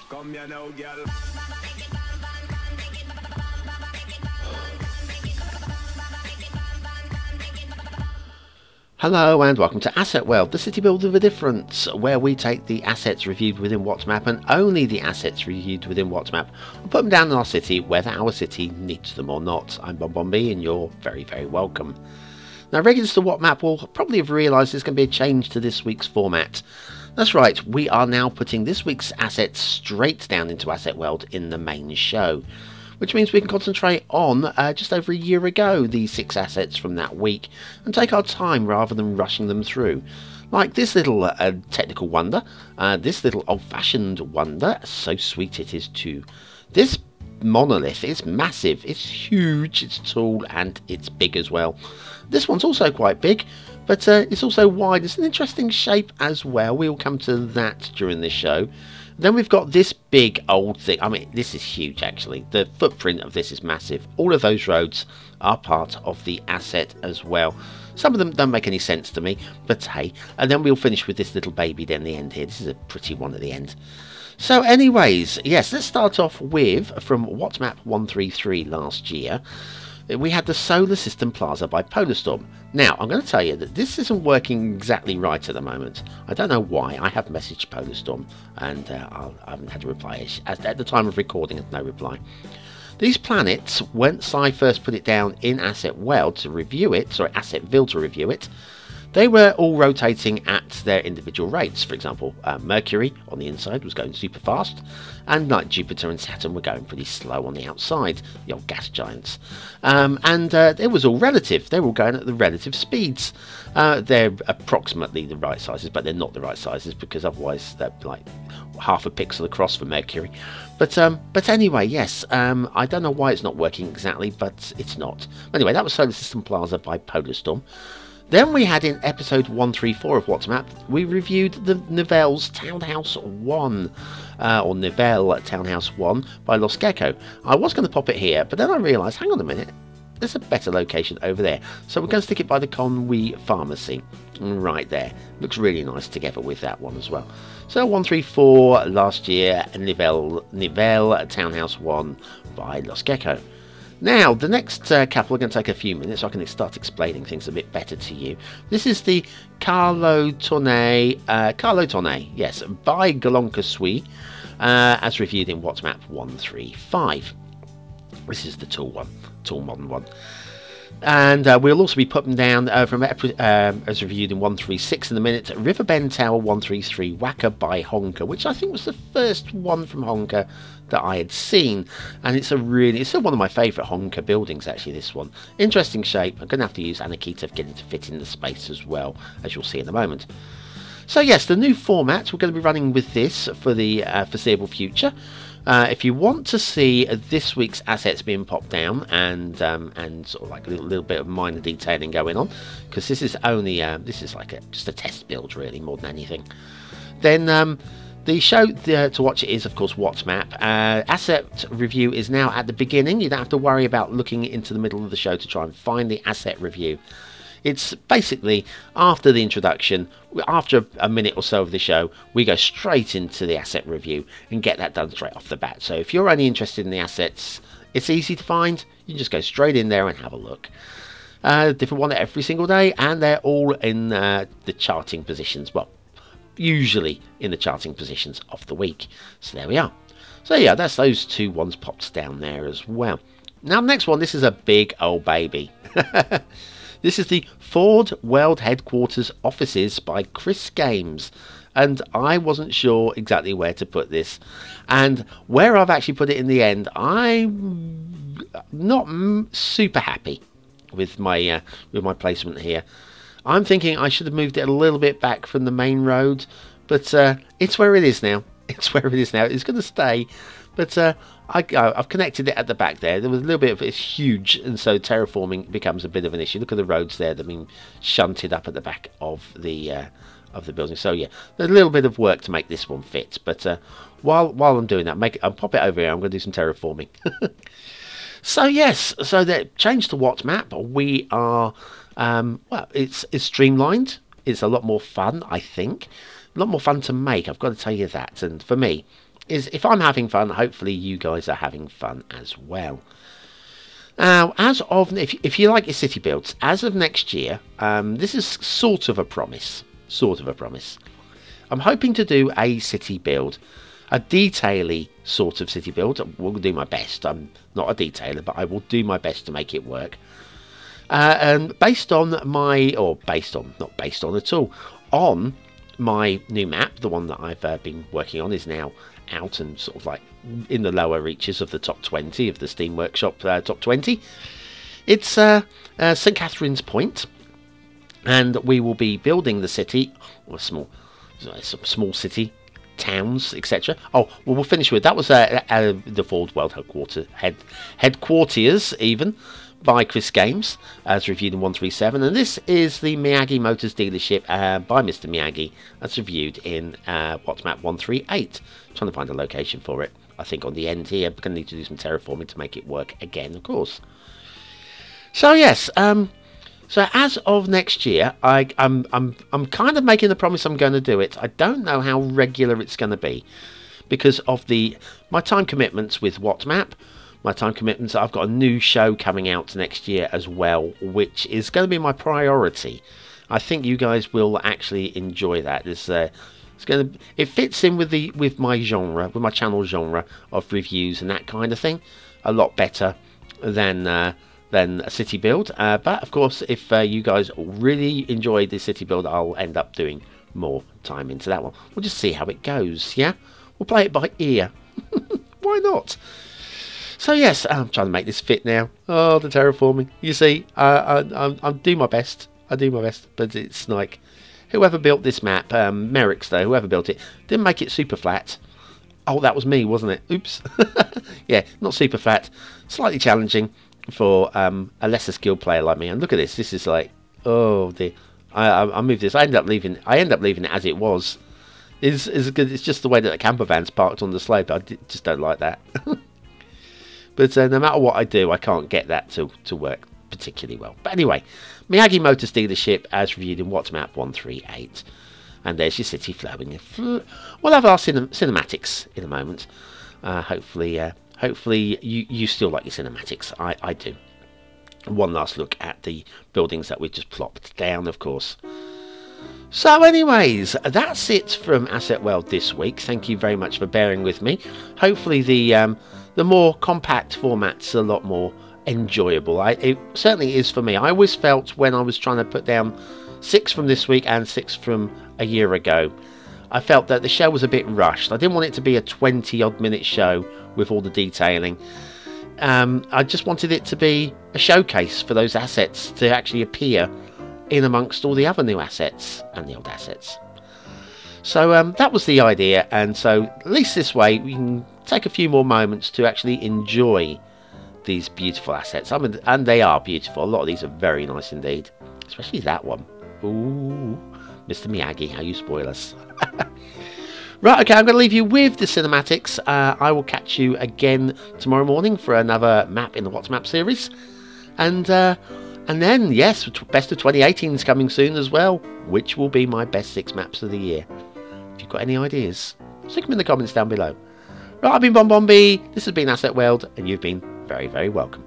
Come here now, girl. Hello and welcome to Asset World, the city builder of a difference, where we take the assets reviewed within WhatMap and only the assets reviewed within WhatMap and put them down in our city whether our city needs them or not. I'm BonBonB and you're very, very welcome. Now, regulars to WhatMap will probably have realised there's going to be a change to this week's format. That's right, we are now putting this week's assets straight down into Asset World in the main show, which means we can concentrate on, just over a year ago, the 6 assets from that week, and take our time rather than rushing them through. Like this little technical wonder, this little old-fashioned wonder, so sweet it is too. This monolith is massive, it's huge, it's tall, and it's big as well. This one's also quite big, but it's also wide. It's an interesting shape as well. We'll come to that during this show. Then we've got this big old thing. I mean, this is huge actually. The footprint of this is massive. All of those roads are part of the asset as well. Some of them don't make any sense to me, but hey. And then we'll finish with this little baby down the end here. This is a pretty one at the end. So anyways, yes, let's start off with, from WhatMap 133 last year, we had the Solar System Plaza by Polarstorm. Now, I'm going to tell you that this isn't working exactly right at the moment. I don't know why. I have messaged Polarstorm and I haven't had a reply. At the time of recording, no reply. These planets, once I first put it down in Asset World to review it, sorry, Assetville to review it, they were all rotating at their individual rates. For example, Mercury on the inside was going super fast, and like Jupiter and Saturn were going pretty slow on the outside, the old gas giants. It was all relative. They were all going at the relative speeds. They're approximately the right sizes, but they're not the right sizes because otherwise they're like half a pixel across for Mercury. But anyway, yes, I don't know why it's not working exactly, but it's not. Anyway, that was Solar System Plaza by Polarstorm. Then we had in episode 134 of WhatMap, we reviewed the Nivelles Townhouse 1, or Nivelles Townhouse 1 by Lost Gecko. I was going to pop it here, but then I realised, hang on a minute, there's a better location over there. So we're going to stick it by the Conwy Pharmacy, right there. Looks really nice together with that one as well. So 134 last year, Nivelles Townhouse 1 by Lost Gecko. Now, the next couple are going to take a few minutes so I can start explaining things a bit better to you. This is the Karlatornet, yes, by GolonkaSwe, as reviewed in WhatMap 135. This is the tall one, tall modern one. And we'll also be putting down, from as reviewed in 136 in a minute, Riverbend Tower 133, Wacker by Honker, which I think was the first one from Honker that I had seen. And it's still one of my favourite Honker buildings, actually, this one. Interesting shape. I'm going to have to use Anarchy to get it to fit in the space as well, as you'll see in a moment. So yes, the new format, we're going to be running with this for the foreseeable future. If you want to see this week's assets being popped down and sort of like a little bit of minor detailing going on, because this is only this is like just a test build really more than anything, then the show to watch it is of course WhatMap. Asset review is now at the beginning. You don't have to worry about looking into the middle of the show to try and find the asset review. It's basically after the introduction, after a minute or so of the show, we go straight into the asset review and get that done straight off the bat. So if you're only interested in the assets, it's easy to find. You can just go straight in there and have a look. Different one every single day, and they're all in the charting positions. Well, usually in the charting positions of the week. So there we are. So yeah, that's those two ones popped down there as well. Now, next one, this is a big old baby. This is the Ford World Headquarters offices by CRISGAMES, and I wasn't sure exactly where to put this, and where I've actually put it in the end, I'm not super happy with my placement here. I'm thinking I should have moved it a little bit back from the main road, but it's where it is now. It's where it is now. It's going to stay, but I've connected it at the back there. There was a little bit of it's huge, and so terraforming becomes a bit of an issue. Look at the roads there; they've been shunted up at the back of the building. So yeah, there's a little bit of work to make this one fit. But while I'm doing that, I'll pop it over here. I'm going to do some terraforming. So yes, so the change to WhatMap. We are well, it's streamlined. It's a lot more fun, I think. A lot more fun to make. I've got to tell you that. And for me, is if I'm having fun, hopefully you guys are having fun as well. Now, as of, if you like your city builds, as of next year, this is sort of a promise. I'm hoping to do a city build, a detailing sort of city build. We'll do my best. I'm not a detailer, but I will do my best to make it work. And based on my, not based on at all, on my new map, the one that I've been working on is now out and sort of like in the lower reaches of the top 20 of the Steam Workshop top 20. It's St. Catherine's Point, and we will be building the city, or some small city, towns, etc. Oh, well, we'll finish with that was the Ford World Headquartiers even by CRISGAMES, as reviewed in 137, and this is the Miyagi Motors dealership by MrMiyagi, that's reviewed in what's map 138. I'm trying to find a location for it. I think on the end here. I'm going to need to do some terraforming to make it work again, of course. So yes, so as of next year, I'm kind of making the promise I'm going to do it. I don't know how regular it's going to be because of my time commitments with WhatMap. My time commitments. I've got a new show coming out next year as well, which is going to be my priority. I think you guys will actually enjoy that. It fits in with my genre, with my channel genre of reviews and that kind of thing, a lot better than a city build. But of course, if you guys really enjoy the city build, I'll end up doing more time into that one. We'll just see how it goes. Yeah, we'll play it by ear. Why not? So yes, I'm trying to make this fit now. Oh, the terraforming. You see, I do my best. I do my best, but it's like whoever built this map, Merrickstowe, whoever built it, didn't make it super flat. Oh, that was me, wasn't it? Oops. Yeah, not super flat. Slightly challenging for a lesser skilled player like me. And look at this. This is like, oh dear. I moved this. I end up leaving it as it was. It's just the way that the camper van's parked on the slope. I just don't like that. But no matter what I do, I can't get that to work particularly well. But anyway, Miyagi Motors dealership as reviewed in What's Map 138. And there's your city flowing. We'll have our cinematics in a moment. Hopefully you still like your cinematics. I do. One last look at the buildings that we just plopped down, of course. So anyways, that's it from Asset World this week. Thank you very much for bearing with me. Hopefully the more compact format's a lot more enjoyable. It certainly is for me. I always felt when I was trying to put down 6 from this week and 6 from a year ago, I felt that the show was a bit rushed. I didn't want it to be a 20-odd minute show with all the detailing. I just wanted it to be a showcase for those assets to actually appear in amongst all the other new assets and the old assets. So that was the idea, and so at least this way we can take a few more moments to actually enjoy these beautiful assets. And they are beautiful. A lot of these are very nice indeed, especially that one. Ooh, MrMiyagi, how you spoil us. Right, okay, I'm going to leave you with the cinematics. I will catch you again tomorrow morning for another map in the What's Map series. And then, yes, Best of 2018 is coming soon as well, which will be my best 6 maps of the year. If you've got any ideas, stick them in the comments down below. Right, I've been BonBonB, this has been Asset World, and you've been very, very welcome.